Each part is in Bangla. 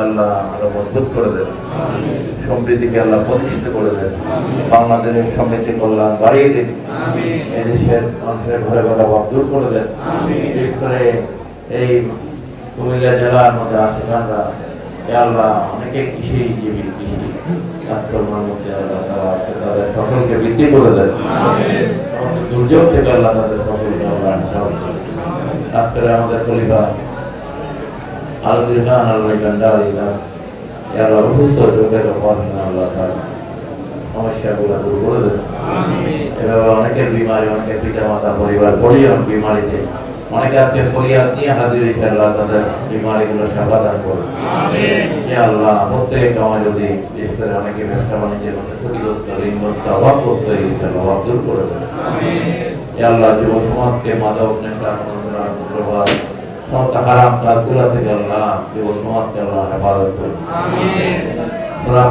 আল্লাহ আরো মজবুত করে দেন, সমৃদ্ধিকে আল্লাহ প্রতিষ্ঠিত করে দেন, বাংলাদেশের সমৃদ্ধি কল্যাণ বাড়িয়ে দিন, এদেশের মানুষের ঘরে ঘরে অভাব দূর করে দেন। বিশেষ করে এই কুমিল্লা জেলার মধ্যে আশেপাশে আল্লাহ অনেকে কৃষিজীবী, কৃষি কাজকর্মের মধ্যে আল্লাহ তারা আছে, তাদের ফসলকে বৃদ্ধি করে দেন, দুর্যোগ থেকে আল্লাহ তাদের ফসলকে আল্লাহ আজকে আমাদের খলিফা আলমগীর খান আল্লাহ গান্ডারি আল্লাহ অসুস্থ চোখের অপারেশন আল্লাহ তার সমস্যাগুলো দূর করে দেন। এভাবে অনেকের বিমারি, অনেকের পিতা মাতা পরিবার পরিজন বিমারিতে, অনেকে আজকে ফরিয়াদ নিয়ে হাজির হয়েছে, আল্লাহ তাদের বিমারিগুলো সেবা দান করুন। আল্লাহ প্রত্যেক আমার যদি বিশেষ করে অনেকে ব্যবসা বাণিজ্যের মধ্যে ক্ষতিগ্রস্ত, ঋণগ্রস্ত, অভাবগ্রস্ত হয়ে গেছে, অভাব দূর করে দেন। আল্লাহ যুব সমাজকে মাদক নেশা প্রভাব সমস্ত হারাম কাজগুলো থেকে আল্লাহ যুব সমাজকে আল্লাহ হেফাজত করুন।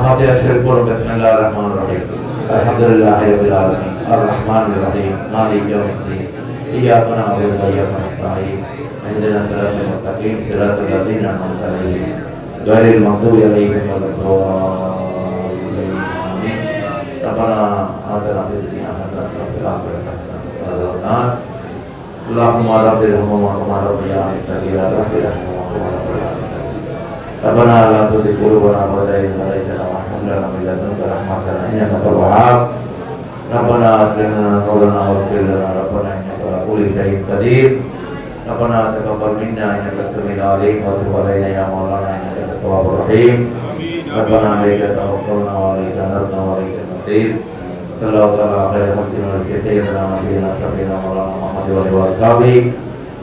ফাতিহা শরীফ পড়ুন। বিসমিল্লাহির রহমানির রহিম। আলহামদুলিল্লাহি রাব্বিল আলামিন আর রহমানির রহিম মালিকি ইয়াউমিদ্দিন ইয়্যাকা না'বুদু ওয়া ইয়্যাকা নাস্তাঈন ইহদিনাস সিরাতাল মুস্তাকিম সিরাতাল লাযীনা আন'আমতা আলাইহিম গায়রিল মাগদূবি আলাইহিম ওয়ালাদ-দাল্লিন আমিন। রব্বানা আতিনা ফিদ দুনিয়া হাসানাতাও ওয়া ফিল আখিরাতি হাসানাতাও ওয়া কিনা আযাবান নার। اللهم رب ارحمهما كما ربياني صغيرا رب ارحمهما كما ربياني صغيرا ربنا لا تزغ قلوبنا بعد إذ هديتنا وهب لنا من لدنك رحمة إنك أنت الوهاب ربنا أتم لنا نورنا واغفر لنا ربنا إنك على كل شيء قدير ربنا تقبل منا إنك السميع العليم وتب علينا يا مولانا إنك أنت التواب الرحيم ربنا عليك توكلنا وعليك أنبنا وإليك المصير صلى الله على خير خلقنا سيدنا ونبينا شفيعنا مولانا محمد وعلى آله وصحبه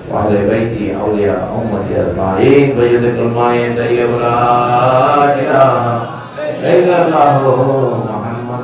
وأهل بيته أولياء أمتي أجمعين بيد كلمة طيبة لا إله إلا الله محمد